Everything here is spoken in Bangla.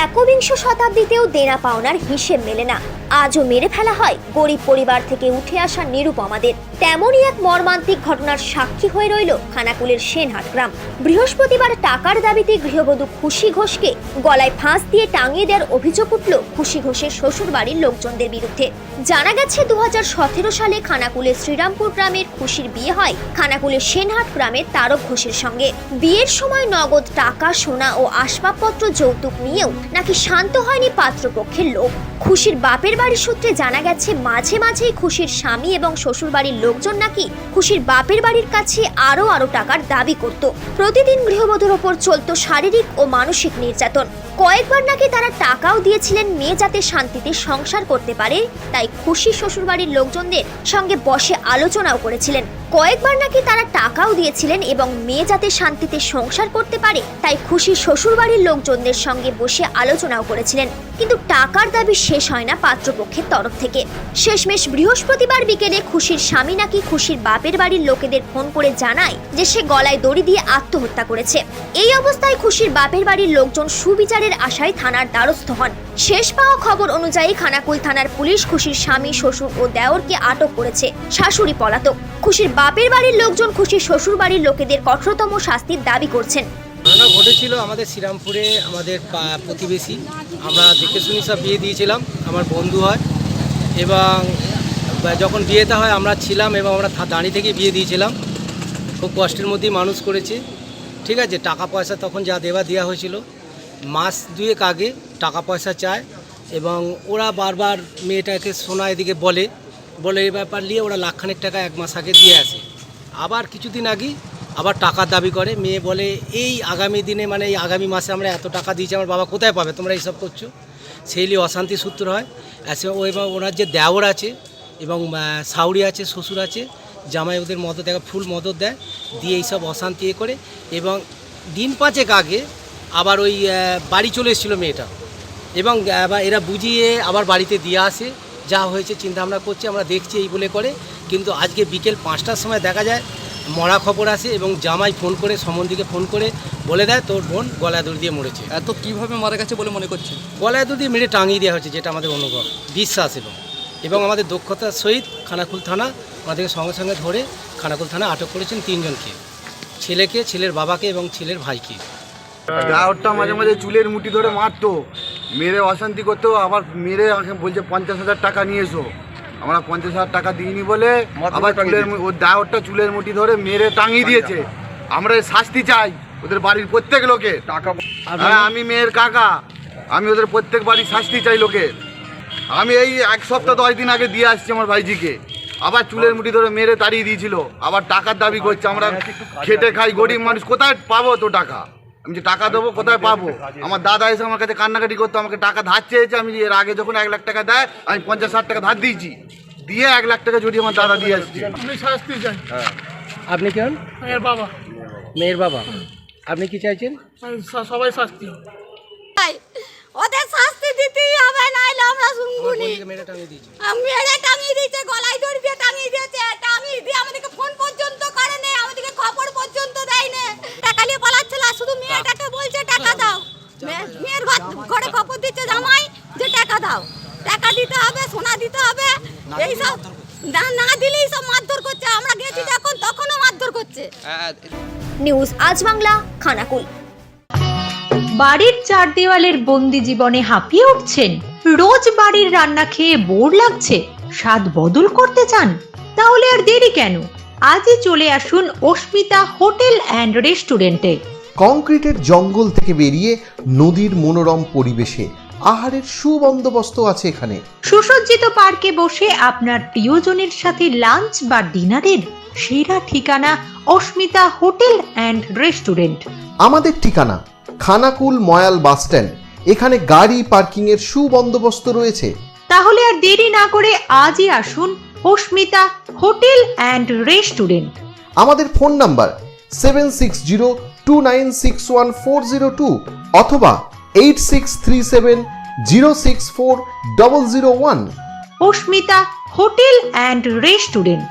একবিংশ শতাব্দীতেও দেনা পাওনার হিসেব মেলে না, আজও মেরে ফেলা হয় গরিব পরিবার থেকে উঠে আসা নিরুপমাদের। তেমনই এক মর্মান্তিক ঘটনার সাক্ষী হয়ে রইল খানাকুলের সেনহাট গ্রাম। বৃহস্পতিবার টাকার দাবিতে গৃহবধূ খুশি ঘোষকে গলায় ফাঁস দিয়ে টাঙিয়ে দেওয়ার অভিযোগ উঠল খুশি ঘোষের শ্বশুর বাড়ির লোকজনদের বিরুদ্ধে। জানা গেছে 2017 সালে খানাকুলের শ্রীরামপুর গ্রামের খুশির বিয়ে হয় খানাকুলের সেনহাট গ্রামের তারক ঘোষের সঙ্গে। বিয়ের সময় নগদ টাকা, সোনা ও আসবাবপত্র যৌতুক নিয়েও নাকি শান্ত হয়নি পাত্রপক্ষের লোক। খুশির বাপের বাড়ির সূত্রে জানা গেছে মাঝে মাঝেই খুশির স্বামী এবং শ্বশুর বাড়ির লোকজন নাকি খুশির বাপের বাড়ির কাছে আরো টাকার দাবি করত। প্রতিদিন গৃহবধূর ওপর চলত শারীরিক ও মানসিক নির্যাতন। কয়েকবার নাকি তারা টাকাও দিয়েছিলেন মেয়ে যাতে শান্তিতে সংসার করতে পারে, তাই খুশি শ্বশুরবাড়ির লোকজনদের সঙ্গে বসে আলোচনাও করেছিলেন। কয়েকবার নাকি তারা টাকাও দিয়েছিলেন এবং মেয়ে যাতে শান্তিতে সংসার করতে পারে তাই খুশি শ্বশুরবাড়ির লোকজনদের সঙ্গে বসে আলোচনাও করেছিলেন। কিন্তু টাকার দাবি শেষ হয় না পাত্রপক্ষের তরফ থেকে। শেষমেশ বৃহস্পতিবার বিকেলে খুশির স্বামী নাকি খুশির বাপের বাড়ির লোকেদের ফোন করে জানায় যে সে গলায় দড়ি দিয়ে আত্মহত্যা করেছে। এই অবস্থায় খুশির বাপের বাড়ির লোকজন সুবিচারের আশায় থানার দ্বারস্থ হন। শেষ পাওয়া খবর অনুযায়ী খানাকুল থানার পুলিশ খুশির স্বামী, শ্বশুর ও দেওরকে আটক করেছে। শাশুড়ি পলাতক। খুশির বাপের বাড়ির লোকজন খুশির শ্বশুর বাড়ির লোকেদের কঠোরতম শাস্তির দাবি করছেন। ঘটনা ঘটেছিল আমাদের শ্রীরামপুরে, আমাদের প্রতিবেশী। আমরা দেখে শুনি সব বিয়ে দিয়েছিলাম, আমার বন্ধু হয় এবং যখন বিয়েটা হয় আমরা ছিলাম এবং আমরা দাঁড়িয়ে থেকে বিয়ে দিয়েছিলাম। খুব কষ্টের মধ্যেই মানুষ করেছে, ঠিক আছে। টাকা পয়সা তখন যা দেওয়া হয়েছিল, মাস দুয়েক আগে টাকা পয়সা চায় এবং ওরা বারবার মেয়েটাকে সোনা এদিকে বলে এই ব্যাপার নিয়ে ওরা লাখখানেক টাকা এক মাস আগে দিয়ে আসে। আবার কিছুদিন আগে আবার টাকার দাবি করে। মেয়ে বলে এই আগামী দিনে, মানে এই আগামী মাসে আমরা এত টাকা দিয়েছি, আমার বাবা কোথায় পাবে, তোমরা এইসব করছো। সেই নিয়ে অশান্তি সূত্র হয়। এবং ওনার যে দেওর আছে এবং শাউরি আছে, শ্বশুর আছে, জামাই ওদের মদত দেয়, ফুল মদত দেয়, দিয়ে এইসব অশান্তি করে। এবং দিন পাঁচেক আগে আবার ওই বাড়ি চলে এসেছিলো মেয়েটা এবং এরা বুঝিয়ে আবার বাড়িতে দিয়ে আসে। যা হয়েছে চিন্তাভাবনা করছে, আমরা দেখছি এই বলে করে। কিন্তু আজকে বিকেল 5টার সময় দেখা যায় মরা খবর আসে এবং জামাই ফোন করে, সম্বন্ধীকে ফোন করে বলে দেয় তোর বোন গলায় দড়ি দিয়ে মরেছে। এত কিভাবে মারা গেছে বলে মনে করছে? গলায় দড়ি দিয়ে মেরে টাঙিয়ে দেওয়া হয়েছে, যেটা আমাদের অনুভব, বিশ্বাস। এবং আমাদের দক্ষতার সহিত খানাকুল থানা আমাদেরকে সঙ্গে সঙ্গে ধরে খানাকুল থানা আটক করেছেন 3 জনকে, ছেলেকে, ছেলের বাবাকে এবং ছেলের ভাইকে। দেওরটা মাঝে মাঝে চুলের মুঠি ধরে মারতো, মেরে অশান্তি করতো। আবার মেরে আমাকে বলছে 50,000 টাকা নিয়ে এসো। আমরা 50,000 টাকা দিইনি বলে আবার দেওরটা চুলের মুঠি ধরে মেরে টাঙিয়ে দিয়েছে। আমরা শাস্তি চাই ওদের বাড়ির প্রত্যেক লোকে। টাকা আমি মেয়ের কাকা, আমি ওদের প্রত্যেক বাড়ির শাস্তি চাই লোকের। আমি এই 1 সপ্তাহ 10 দিন আগে দিয়ে আসছি আমার ভাইজিকে, আবার চুলের মুঠি ধরে মেরে তাড়িয়ে দিয়েছিল। আবার টাকার দাবি করছে। আমরা খেটে খাই, গরিব মানুষ, কোথায় পাবো তো টাকা? আমি যে টাকা দেবো কোথায় পাবো? আমার দাদা এসে আমার কাছে কান্নাকাটি করতো, আমাকে টাকা ধার চেয়েছে। আমি এর আগে যখন 1 লাখ টাকা দেয়, আমি 50-60 টাকা ধার দিয়েছি, দিয়ে 1 লাখ টাকা জড়িয়ে আমার দাদা দিয়ে আসছি। আমি শাস্তি চাই। আপনি কেন? মেয়ের বাবা। মেয়ের বাবা। আপনি কি চাইছেন? সবাই শাস্তি। ওদের শাস্তি দিতেই হবে, নাইলে আমরা শুনবো না। মেরে টাঙিয়ে দিয়েছে। মেরে টাঙিয়ে দিয়েছে, গলায় দড়ি দিয়ে টাঙিয়ে দিয়েছে। টাঙিয়ে দিয়ে আমাদেরকে ফোন পর্যন্ত করে না, আমাদেরকে খবর পর্যন্ত দেয় না। টাকা নিয়ে পালাচ্ছিল, শুধু মেয়েটাকে বলছে টাকা দাও। মেয়ের ঘরে খবর দিচ্ছে জামাই যে টাকা দাও, টাকা দিতে হবে, সোনা দিতে হবে। এইসব না দিলেই সব মারধর করছে। আমরা গেছি যখন, তখনও মারধর করছে। নিউজ আজ বাংলা, খানাকুল। বাড়ির 4 দেওয়ালের বন্দি জীবনে হাঁপিয়ে উঠছেন? রোজ বাড়ির রান্না খেয়ে বোর লাগছে? স্বাদ বদল করতে চান? তাহলে আর দেরি কেন? আজই চলে আসুন অস্মিতা হোটেল অ্যান্ড রেস্টুরেন্টে। কংক্রিটের জঙ্গল থেকে বেরিয়ে নদীর মনোরম পরিবেশে আহারের সুবন্দোবস্ত আছে এখানে। সুসজ্জিত পার্কে বসে আপনার প্রিয়জনের সাথে লাঞ্চ বা ডিনারের সেরা ঠিকানা অস্মিতা হোটেল অ্যান্ড রেস্টুরেন্ট। আমাদের ঠিকানা খানাকুল ময়াল বাস স্ট্যান্ড। এখানে গাড়ি পার্কিং এর সুবন্দোবস্ত রয়েছে। তাহলে আর দেরি না করে আজই আসুন অস্মিতা হোটেল অ্যান্ড রেস্টুরেন্ট। আমাদের ফোন নাম্বার 7602961402 অথবা 8637064001। অস্মিতা হোটেল অ্যান্ড রেস্টুরেন্ট।